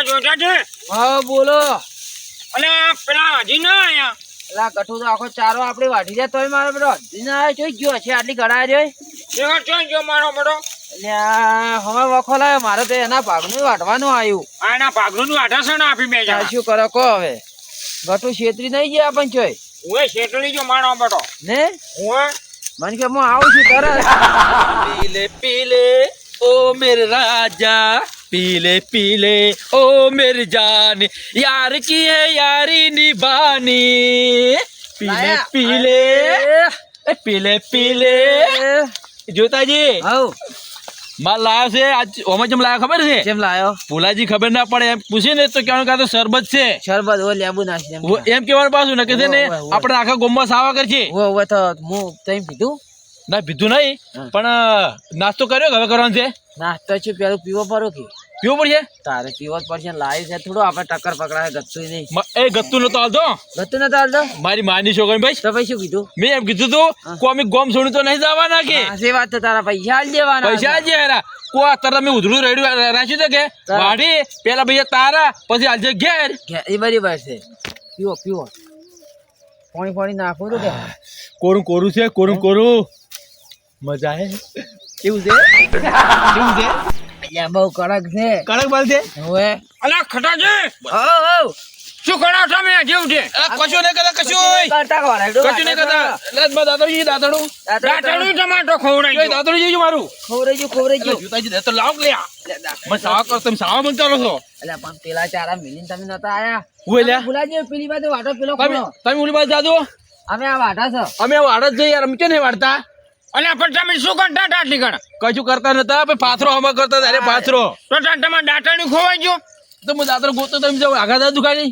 અલા જોજા છે. હા બોલો. અલા પેલા હજી ના આયા. અલા કઠું તો આખો ચારો આપણે વાઢી જાય તોય મારો બેટો હજી ના આવ્યો. જોઈ ગયો છે આટલી ગળા જોઈ. એવો ચોઈ ગયો મારો બડો. એટલે હવે વખો લાવ્યો મારે તો એના ભાગનું વાઢવાનું આવ્યું. આ એના ભાગનું આઠાસણ આપી બે જણા. શું કરો કહો હવે. ગટુ છેતરી નહીં ગયા પણ ચોય. હું શેટલી ગયો મારો બડો. ને હું મને કે હું આવું છું તરત. पीले पीले ओ मेरे राजा पीले पीले ओ मेरी जान यार की है यारी निभानी पीले पीले पीले पीले जोताजी હવ માલ લાયો છે આજ ઓમાં જેમ લાયો ખબર છે કેમ લાયો. ભોલાજી ખબર ના પડે એમ પૂછે ને તો કહેવાનું કાં તો શરબત છે શરબત ઓ લેબુ નાખી એમ કહેવાનું પાછું ને કે છે ને આપણે આખા ગોમમાં સાવા કરશે ઓ તો હું તઈ પીધું ના પીધું નહીં પણ નાસ્તો કર્યો કે હવે કરવાનો છે નાસ્તો છે પેલું પીવો પડો કે પીવું પડશે તારે પીવો જ પડશે લાવી છે થોડું આપણે ટક્કર પકડાય ગતું નહીં. એ ગત્તું નતો હાલતો ગતું નતો હાલતો મારી માની છોકરી ભાઈ તો પછી શું કીધું. મેં એમ કીધું તું કોમી ગોમ છોડી તો નહીં જવાના કે સાચી વાત તો તારા પૈસા આલી દેવાના. પૈસા જે હેરા કો તરત મેં ઉધડું રેડ્યું રાખ્યું છે કે વાઢી પેલા ભૈયા તારા પછી આજે ઘેર એ બરાબર છે. પીવો પીવો પાણી પાણી નાખવું તો કે કોરું કોરું છે કોરું કોરું મજા હે કેવું છે કેવું છે અહીંયા બહુ કડક છે. કડક બાલ છે હવે અલા ખટાજી હવ શું કરો તમે જેવું છે. કશું નહીં કરતા કશું કરતા વાળા કશું નહીં કરતા દાતડું દાતડું દાંતણું ટમાટો ખવડાવી દો. દાતડું જોઈજો મારું ખોવરેજો જુતાજી તો લાવ લે મને સાવા કરો તમે સાવા બંધ કરો છો એટલે પણ પેલા ચારા મિલીને તમે નતા આયા. હું લ્યા ભૂલાજી પેલી બાજુ વાટો પેલો તમે ખૂણો. તમે ઓલી બાજુ જાજો અમે આ વાટા છો. અમે વાડ જ જઈએ યાર અમે કે નહીં વાડતા અલા પણ તમે શું કરતા આટલી ગણ કશું કરતા નતા પણ પાથરો હમા કરતા અરે પાથરો તો તમારે દાંતણું ખોવાઈ ગયો. તો હું દાતરો ગોતો તમે જાવ આગા દા દુકાની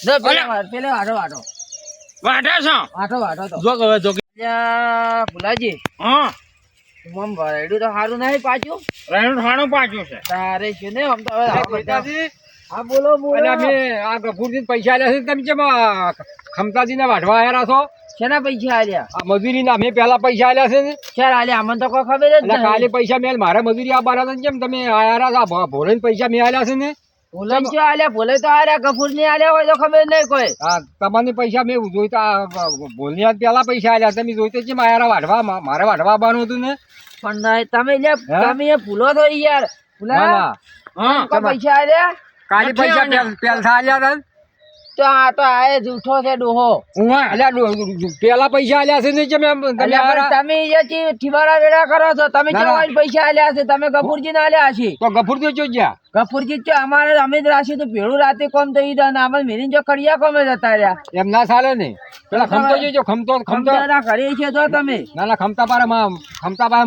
જો પેલે વાટો વાટો વાઢા છો. વાટો તો જો હવે જો અલ્યા ભૂલાજી હા મમ ભરાયડું તો સારું નહીં પાછું. રેણું ઠાણું પાછું છે. તારે શું ને આમ તો હવે આ બધા- હા બોલો બોલો. અને અમે આ ગફુરજી પૈસા આલ્યા છે તમે કેમ ખમતાજીને વાઢવા આયા છો. શેના પૈસા આલ્યા આ મજૂરીના અમે પહેલા પૈસા આલ્યા છે ને ચાલ આલ્યા અમને તો કોઈ ખબર જ એટલે નહીં. કાલે પૈસા મેં મારે મજૂરી આ બારા કેમ તમે આયા આ ભોલે પૈસા મેં આલ્યા છે ને ભૂલાઈ શું આલ્યા ભૂલે તો આલ્યા કપૂર ની આલ્યા હોય તો ખબર નહીં કોઈ. હા તમારે પૈસા મેં જોઈતા ભોલની પહેલા પૈસા આલ્યા તમે જોઈતા કેમ આયા વાઢવા મારે વાઢવા આવવાનું હતું ને. પણ નહીં, તમે તમે એ ભૂલો તો યાર ભૂલા હા કોઈ પૈસા આલ્યા કાલે પૈસા પહેલા આલ્યા હતા તો આ તો આ જૂઠો છે ડોહો. પેલા પૈસા આલ્યા છે ને કેમ તમે અલ્યા પણ તમે અહીંયાથી ઠીવાડા વેડા કરો છો. તમે ના, ના. કેવા પૈસા આલ્યા છે તમે ગફુરજી ને આલ્યા છે. તો ગફુરજી જો ગયા ગફુરજી છે અમારે અમે જ રાખ્યું તું ભેળું રાતે કોમ થઈ ગયું ને અમે મેરીને જો કડિયા કોમે જતા રહ્યા. એમ ના ચાલે ને પેલા ખમતો જોઈજો ખમતો ખમતો ખમતાના ઘરે છે તો તમે ના ના ખમતા પારે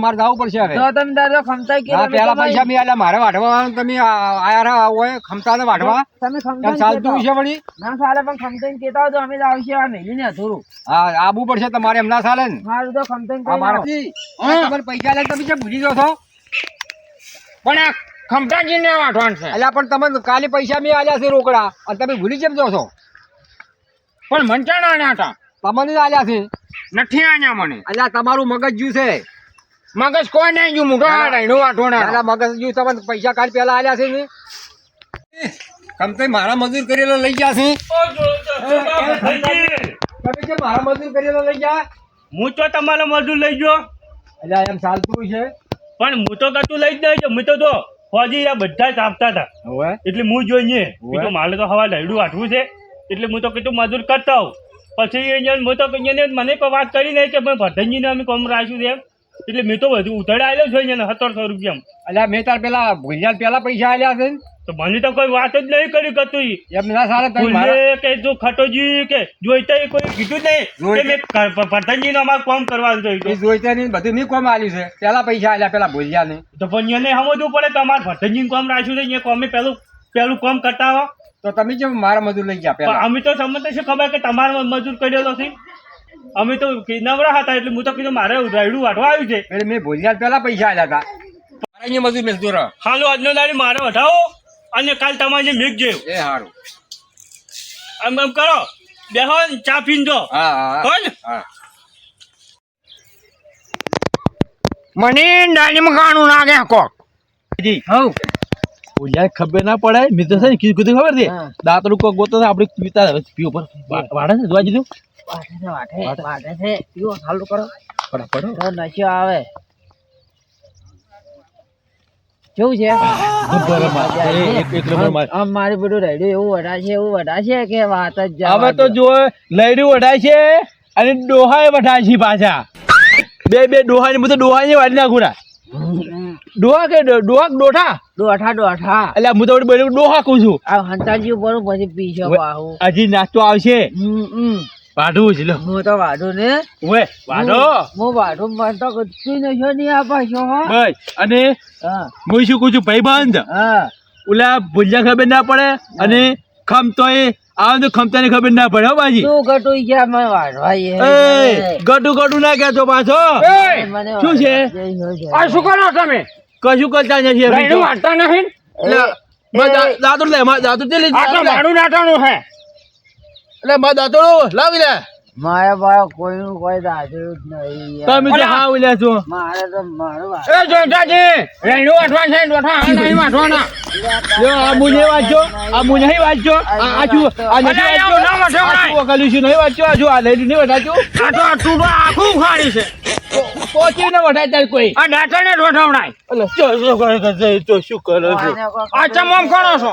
મારે જવું પડશે હવે તો તમે દાદો ખમતાઈ કે હા તમે પેલા તમારી- પૈસા મેં આલ્યા મારે વાઢવા તમે આયા હોય ખમતા ને વાઢવા તમે એમ ખમતાઈ ચાલતું કહેતા છે વળી ના ચાલે પણ ખમતાઈ કહેતા હોય તો અમે જ આવશે આ મેલીને થોડું હા આબુ પડશે તમારે એમ ના ચાલે ને મારું તો ખમતાઈ આ મારો કહેતા તમારે પૈસા લે તમે કેમ ભૂલી જાઓ છો પણ આ ખમતાજીને વાઢવાનું છે એટલે પણ તમે કાલે પૈસા મેં આલ્યા છે રોકડા અને તમે ભૂલી કેમ જાઓ છો પણ મંચાણા આલ્યા હતા તમને જ આલ્યા છે નથી આલ્યા મને એટલે તમારું મગજ જ્યુ છે મગજ કોઈ નહીં જ્યુ મોટો વાઢવાના મગજ જ્યુ તમને પૈસા કાલે પેલા આલ્યા છે ને ખમતે મારા મજૂર કરેલો લઈ ગયા છે તમે કેમ મારા મજૂર કરેલો લઈ ગયા હું તો તમારો મજૂર લઈ ગયો એટલે એમ ચાલતું છે પણ હું તો કતું લઈ જ નહીં હું તો ફોજી આ બધા જ આપતા હતા હવે એટલે હું જોઈએ કીધું મારે તો હવા લડ્યું વાટવું છે એટલે હું તો કીધું મજૂર કરતા હોઉં પછી અહીંયા હું તો અહીંયા મને કોઈ વાત કરી નહીં કે ભાઈ ભરધનજીને અમે કોમ રાખ્યું છે એમ એટલે મેં તો બધું ઉતર આવેલો છે અહીંયા 1700 રૂપિયા એટલે મેં તાર પેલા ભૂલ્યા પેલા પૈસા આલ્યા છે ને તો મને તો કોઈ વાત જ નહીં કરી કતું એમ ના સારા તમે મારા ભૂલે કે જો ખટોજી કે જોઈતા એ કોઈ કીધું જ નહીં કે મેં ભરધનજીને અમારે કોમ કરવાનું એ જોઈતું જોઈતા નહીં બધું મેં કોમ આલ્યું છે પેલા પૈસા આલ્યા પેલા ભૂલ્યા ને તો પણ એને સમજવું પડે કે અમારે ભરધનજીને કોમ રાખ્યું છે અહીંયા કોમે પેલું કોમ કરતા હો તો તમે કેમ મારા મજૂર લઈ ગયા પણ પેલા અમે તો સમજતા શું ખબર કે તમારે મજૂર કરેલો છે અમે તો નવરા હતા એટલે હું તો કીધું મારે રાયડું વાટવા આવ્યું છે એટલે મેં ભૂલ્યા પેલા પૈસા આલ્યા હતા મારા અહીંયા મજૂર મેલતો રહો હાલો આજનો દાડી મારે વઢાવો અને કાલ તમારે જે મેઘ જેવું એ સારું એમ કરો બેહો ને ચા પીને જો હા હા હો ને હા મને ડાળીમાં કાણું નાગે કોક હવ ભૂલ્યા ખબર ના પડે મેં તો છે ને કીધું ખબર છે હા. દાંતડું કોક ગોતો છે આપણે પીતા હવે પીવો પર વાડે છે જોવા દીધું વાટે છે પીવો ચાલુ કરો પડો તો નશો આવે કેવું છે એક નંબર માર આમ મારી બધું રેડી એવું વઢાશે કે વાત જ જવા હવે તો દો. જો લઈડું વઢાય છે અને ડોહાએ વઢાય છે પાછા બે ડોહા ને બધું ડોહા ને વાળી નાખું ના ડોહા કે ડોઠા દોઠા એટલે હું તો બધું ડોહા કહું છું આ હંતાજી ઉપર પછી પીશો બાહુ હજી નાસ્તો આવશે વાઢું છે લો હું તો વાઢું ને ઓએ વાઢો હું વાઢું મને તો કશું નશો નહીં આપાશો હો બસ અને હા હું શું કહું છું ભાઈ બંધ હા ઓલા ભૂલ્યા ખબર ના પડે અને ખમતોય આવે તો ખમતાને ખબર ના પડે હો બાજી તું ગટું છે મને વાઢવા એ ગટું ના કહેતો પાછો એ મને શું છે? આ શું કરો તમે કશું કરતા નથી અમે લઈને તો. વાંચતા નથી દાંતડું લે મારે દાંતડું તે લઈ આ તો ભાડું નાટાનું છે એટલે મારે દાંતડું લાવી લે મારા પાસે કોઈનું કોઈ દાદરું જ નહીં યાર. તમે તો હા લે છો મારે તો મારું એ જોઈતાજી રેણું વાંચવા છે ડોઠા આ નહીં વાંચવાના લ્યો આ મુને વાંચો આ મુને નહીં વાંચો આ છું આ નથી અરે, વાંચો ના વાંચો, આ છું વકાલ્યું છું નહીં વાંચો આ જો આ લઈ નહીં વટાચું આ તો તું તો આખું ખાડી છે પહોંચી ને વટાય તાર કોઈ આ દાંતાને ડોઠાવડાય એટલે તો શું કરો છો મને કોઈ આ ચમમ કરો છો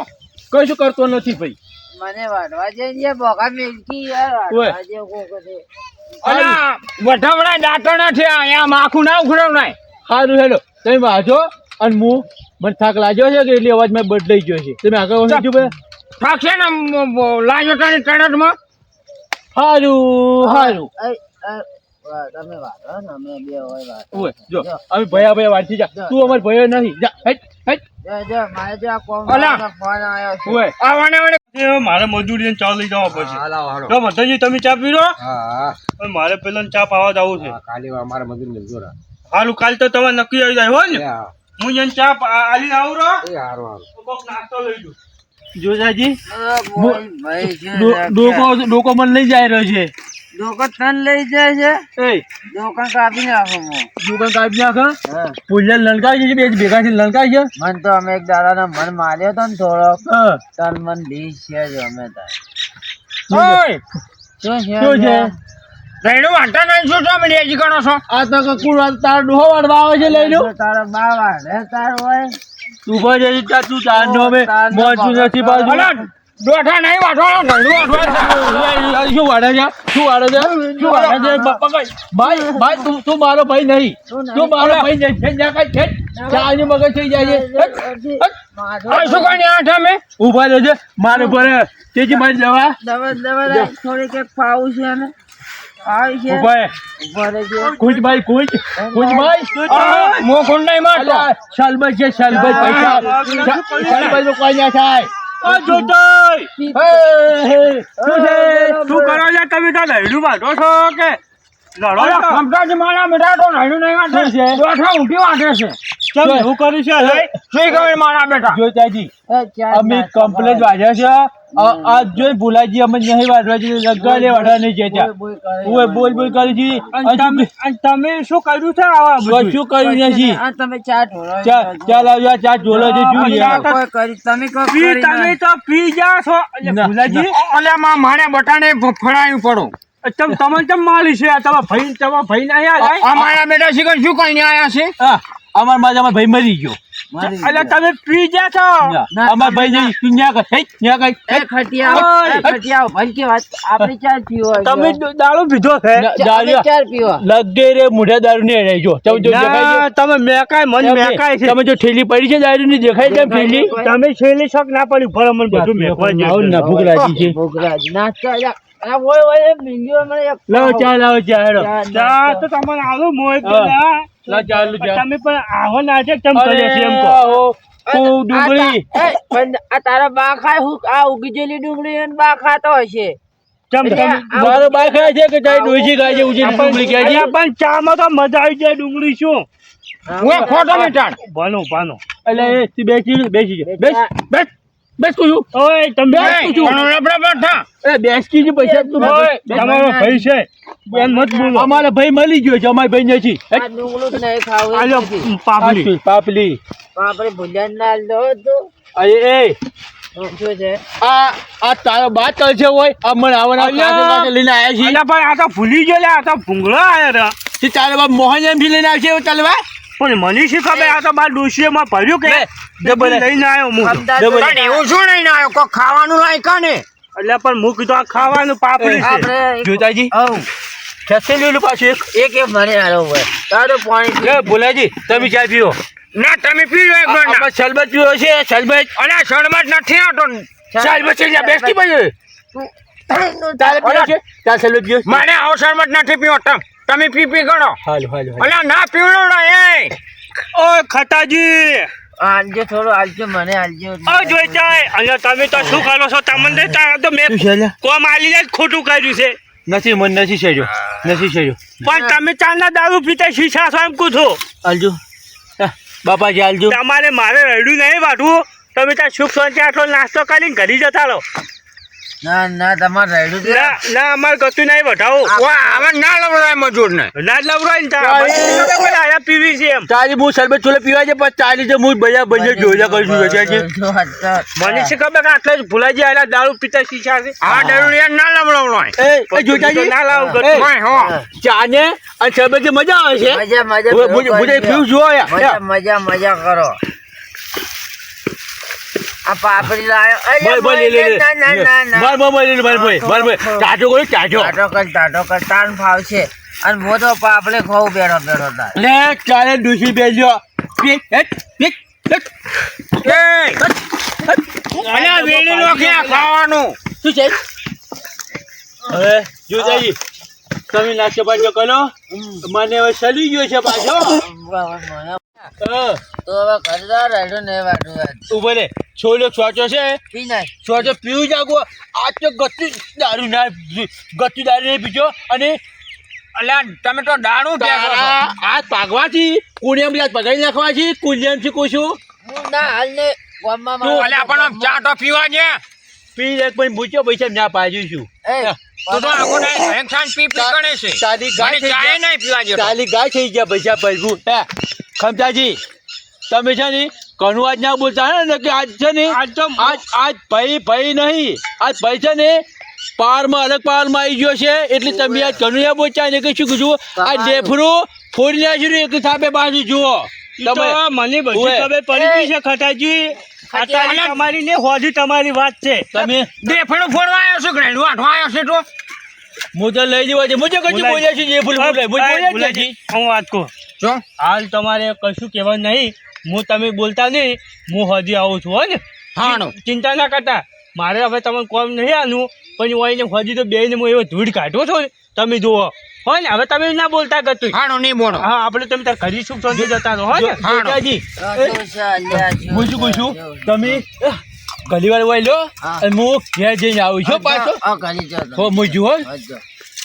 કશું કરતો નથી ભાઈ મને વાઢવા જઈએ બોકા મેલકી યાર ઓય. વાઢવા જે કોક દે અલા વઢાવડાય દાંતો નથી અહીંયા માખું ના ઉખડાવડાય સારું હેલો તમે વાંચો અને હું મને થાક લાગ્યો છે કે એટલે અવાજ મેં બદલાઈ ગયો છે તમે આગળ વાંચો ભાઈ થાકશે ને લાજો તારી તણટમાં સારું તમે વાઢો ને અમે બે હોય વાઢો ઓય જો અમે ભયા વાંચી જા તું અમાર ભયો નથી જા હેટ હેટ જો મારે જો આ કોમ અલા. ફોન આવ્યો છે ઓય આ વાને વાને મારે મજૂરી ચા લઈ જવા પડશે હાલો હાલો તો બધાજી તમે ચા પી લો હા અને મારે પેલા ચા પાવા જવું છે કાલી મારા મજૂર ને જોરા હાલું કાલ તો તમારે નક્કી આવી જાય હો ને હું જેને ચા આલીને આવું રહો એ હારો હારો તો કોક નાસ્તો લઈ દઉં જોજાજી ભાઈ છે ડોકો મને લઈ જાય રહ્યો છે ડોકો તન લઈ જાય છે એ દુકાન કાપી નાખો હું દુકાન કાપી નાખ હા. પુલ્યા લલકાઈ છે બે ભેગા છે લલકાઈ છે મન તો અમે એક દાડાનો મન માર્યો તો ને થોડો હા તન મન બીજ છે જ અમે તાર ઓય શું છે શું છે રેણું વાંચતા નહીં શું તમે લેજી કરો છો આ તો કુળ તાર ડોહો વાળવા આવે છે લઈ લો તારા બા વાઢે તાર હોય તું ભાઈ જઈ તું તાર નો અમે મોજું નથી બાજુ અલા ડોઠા નહીં વાંચવાનો રેણું વાંચવા શું વાળે છે શું વાળે છે શું વાળે છે પકડ ભાઈ તું મારો ભાઈ નહીં તું મારો ભાઈ નહીં છે જા કઈ છે ચાની મગજ થઈ જાય છે હટ, હટ. આ શું કોની આઠ અમે ઊભા રહેજે મારે ભરે તેજી મારી દવા દવા થોડી કઈક પાવું છે ને આવી છે ઊભા ભરે છે કુંજ ભાઈ કુંજ ભાઈ મો કોણ નહીં મારતો શાલભાઈ છે શાલભાઈ પૈસા શાલભાઈ નો કોઈ ના થાય શું કરો છો તમે તો લઈડું વાંધો છો કે લડો અલા છો? ખમતાજી મારા બેટા તો રેણું નહીં વાંચે શું છે? ડોઠા ઊંધી વાંચે છે કેમ એવું કર્યું છે હવે? શું ખબર મારા બેટા જોતાજી અમે કમ્પ્લેટ વાંચ્યા છે આજ જોઈ ભૂલાજી અમે નહીં વાંચવા છે લગાડે વાળા નહીં જતા ઓય બોલ કરી છે અને તમે શું કર્યું છે આવા બધું? કશું કર્યું નથી આ તમે ચા ઢોળો ચાલ આવ્યા ચા ઢોલો છે જોઈએ કોઈ કરી તમે કોઈ પી કરી તમે તો પી ગયા છો એટલે ના. ભુલાજી અલ્યા માં મારે બટાને ફળાયું પડો તમને ચમ માલી છે આ તમારા ભાઈ ને અહીંયા આ મારા બેટા શીખર શું કઈ આયા છે હા અમાર મારા ભાઈ મરી ગયો એટલે તમે પી ગયા છો અમાર ભાઈ જઈ તું ન્યા કર હેટ ન્યા કર એ ખટિયાઓ ભાઈ કે વાત આપણે ચાર પીવો તમે દારૂ પીધો છે ચાર પીવો લગે રે મોઢા દારૂ ને રહેજો તમે જો દેખાય ના, તમે મેકાય મન મેકાય છે તમે જો ઠેલી પડી છે દારૂ ની દેખાય છે ઠેલી તમે છેલ્લી શોખ ના પડી ભલે મને બધું મેકવા આવું ના ભૂખ લાગી છે ભોગરાજ નાચો ઓય મિંગ્યો મને એક લાવો ચા હેડો ચા તો તમને આવું મોય હા. લા ચાલુ ચા તમે પણ આવો નાટક ચમ કરે છે એમ કહો આહો, ખૂબ ડુંગળી પણ આ તારા બા ખાય હું આ ઉગી જેલી ડુંગળી એને બા ખાતો હશે ચમ તમે મારો બાઈ ખાય છે કે તારી ડોશી ખાય છે ઉજી ડુંગળી ખાય છે અલ્યા પણ ચામાં તો મજા આવી જાય ડુંગળી શું હું ખોટો મીઠાણ ભાનો એટલે એ તું બેસી જા બેસ તું ઓય તમે એ બેસકી જે પૈસા તું ઓય તમારો ભાઈ છે એમ મત બોલો અમારા ભાઈ મળી ગયો છે અમારા ભાઈ નથી આ ડુંગળું જ નહીં ખાવું આલ્યો નથી. પાપડી પાપલી આપણે ભૂલ્યા ના દો તો અરે એ શું છે? આ તારો બાદ ચાલશે હોય અમને આવવાના પાસે લઈને આવ્યા છીએ અલ્યા ભાઈ આ તો ભૂલી ગયો લે, આ તો ભૂંગળો આયો રે. તે તારો બાપ મોહન એમ થી લઈને આવશે એવું ચાલવા પણ મને શી ખબર આ તો બાર ડોશીએમાં ભર્યું કે ડબલ લઈને આવ્યો હું તો. અમદાવાદ ડબલ. પણ એવું શું નહીં આવ્યો કોઈ ખાવાનું લાય કાને અલ્યા પણ હું કીધું આ ખાવાનું પાપડી છે. આપણે જોતાજી હઉ. ખેંચી લેલું પાછું એક મને હારો હોય તારું પાણી એક ભોલાજી તમે ચા પીઓ ના તમે પીજો એક ગોળ ના. શરબત પીવો છે શરબત અલ્યા શરબત નથી આવતો શરબત છે બેસતી પછી તારે પીવો છે તાર શરબત પીવો મારે આવો શરબત નથી પીવો તમે પી ગણો હાલો હાલો અલ્યા ના પીવડો એ ઓય ખતાજી, આલજો થોડું આલજો મને આલજો ઓ જોઈ જાય. અલ્યા તમે તો શું કરો છો? તમને તો મેં કોમ આલી ને જ ખોટું કર્યું છે. નથી મન નથી શેર્યો પણ તમે ચારના દારૂ પીતા શીશા છો એમ કહું છો. આલજો બાપાજી આલજો તમારે મારે રડ્યું નહીં વાઢવું. તમે ત્યાં સુખ શાંતિ આટલો નાસ્તો કરીને ઘરે જતા રહો. ના ના તમારે રેડું છે ના ના અમારે ગતું નહીં વઢાવો. વાહ હવે ના લવડાય મજૂર ને ના જ લવરાય ને ત્યાં આયા પીવી છે એમ. તારી હું શરબત છોલે પીવા છે પણ તારી તો હું બધા બંને જોયા કરીશું મને શું ખબર કે આટલે જ ભુલાજી આયેલા દારૂ પીતા શીશા છે. આ ડરુડિયા ના લવડાવડાય એ જોતાજી ના લાવું એ, ગતું. હોય હો ચા ને અને શરબત મજા આવે છે મજા મજા હવે મુજે પીવું જો મજા મજા મજા કરો આ પાપડી લાયો અરે બોલ લે ના ના ના ના માર ચાટો કરો ચાટો ટાટો કર તાન ફાવશે અને હું તો પાપડે ખાવું બેઠો બેઠો તાર લે ચાલે ડૂસી બેજો પી હેટ પી હેટ અલ્યા વેલી નો ક્યાં ખાવાનું શું છે હવે જોતાજી તમે નાસ્તો પાછો કરો મને હવે સલી ગયો છે પાછો તો હવે ખરીદાર રેડું ને વાટું ઉભો રે છોલો છોચો છે પી નાખ છોચો પીવું જાગો આ તો ગતું દારૂ નહીં પીજો અને અલ્યા તમે તો દારૂ પીવો છો આ પાગવાથી કુડિયમ બ્લાસ પગાડી નાખવાથી કુડિયમ થી કોશું હું ના હાલ ને ગામમાં તું અલ્યા પણ આમ ચા તો પીવા છે પી એક પણ મૂચો પૈસા ના પાજુ છું એ તું તો આખો ટાઈમ ભેંસાન પી કરે છે તારી ગાય મને ચાય નહીં પીવા જેતો. તાલી ગાય થઈ ગયા પૈસા ભરવું હે ખમતાજી તમે છે ને ઘણું આજ ના બોલતા ને કે આજ છે ને આજ ભાઈ નહીં આજ ભાઈ છે ને પારમાં અલગ પારમાં આવી ગયો છે એટલે તમે આજ ઘણું ના બોલતા ને કે શું કીધું આ ડેફરું ફોડી નાખ્યું એક થાપે બાજુ જુઓ ઈ તો મને બધી ઓય. ખબર પડી ગઈ છે ખટાજી. આ તારી તમારી ને હોજી તમારી વાત છે. તમે દેફણું ફોડવા આવ્યો છું ગ્રેન્ડ વાટવા આવ્યો છે તો હું તો લઈ જવા છે મુજે કશું બોલ્યા છે જે ફૂલ બોલે બોલ્યા ભુલાજી, હું વાત કહું. જો હાલ તમારે કશું કહેવાનું નહીં. હું તમે બોલતા નહીં, હું હજી આવું છું હો ને. હાણો ચિંતા ના કરતા. મારે હવે તમને કોમ નહીં આનું પણ ઓઈને હજી તો બેને હું એવો ધૂળ કાઢો છો ને તમે જુઓ હો ને. હવે તમે ના બોલતા ગતું. હાણો નહીં બોલો હા આપણે તમે તાર ઘરી સુખ શાંતિ જતા રહો હો ને. જોતાજી હું શું કહું છું તમે ઘણી વાર વાય લો હા. અને હું ઘેર જઈને આવું છું પાછો કરી જો હો હું જુઓ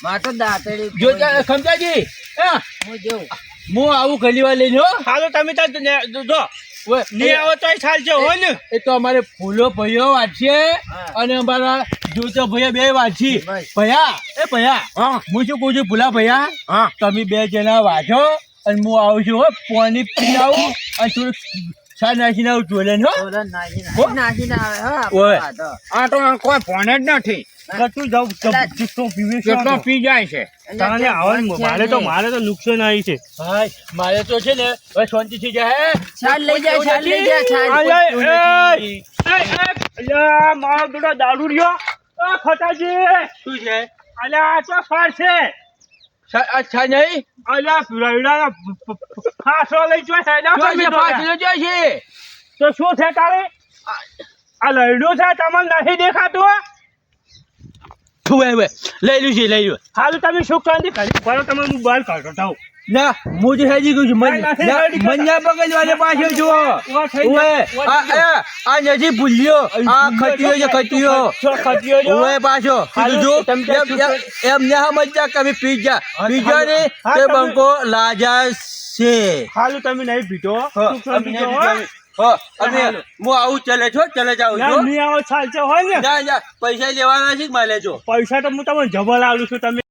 મારે તો દાંતડી જોતા ખમતાજી હું જોઉં હું આવું ઘણી વાર લઈને હો હાલો તમે તાર જો ઓય, નહીં આવો તોય ચાલશે હો ને. એ તો અમારે ફૂલો ભાઈઓ વાંચશે હા. અને અમારા જોતો ભાઈઓ બે વાંચી બસ. ભૈયા એ ભૈયા હા હું શું કહું છું ભૂલા ભૈયા હા તમે બે જણા વાંચો અને હું આવું છું હો પાણી પી આવું અને થોડુંક સા નાખીને આવું ચોલે હો ઓલા નાખીને હો? નાખીને આવે હા ઓય. આપણો આ તો કોઈ ફોન જ નથી ગતું જાઉં ચિત્તો પીવે છે કેટલો પી જાય છે તાને આવવાનું મારે તો નુકસાન આવી છે. ભાઈ મારે તો છે ને હવે શાંતિ થઈ જાય છાલ લઈ જાય છાલ લઈ જાય છાલ અલ્યા મારો બેટો દારૂ રહ્યો. ખટાજી શું છે અલ્યા આ તો ફાર છે. અચ્છા નહીં અલ્યા રવિડાનો ફાસો લઈ જો ફાસલો જાય છે તો શું છે તારે આ લઈડું છે તમને નથી દેખાતું. લઈ લ્યું છે લઈ લ્યું હાલ તમે સુખ શાંતિ કરી બરો તમે હું બહાર કાઢો થાવ. ના હું જે હજી કહું છું મન્યા પકડવાને પાછો જુઓ આ નથી ભૂલ્યો આ ખટીયો છે ખટીયો ઓએ પાછો કીધું એમ ને સમજ્યા કે અમે પીજા ને તે બંકો લાજા છે હાલ તમે નહીં પીધો સુખ શાંતિ જો હો. અમે હું આવું ચલે જાઉં ના, છું નહીં આવો ચાલશે હોય ને ના પૈસા લેવાના છે માલે જો પૈસા તો હું તમને જબર આલું છું તમે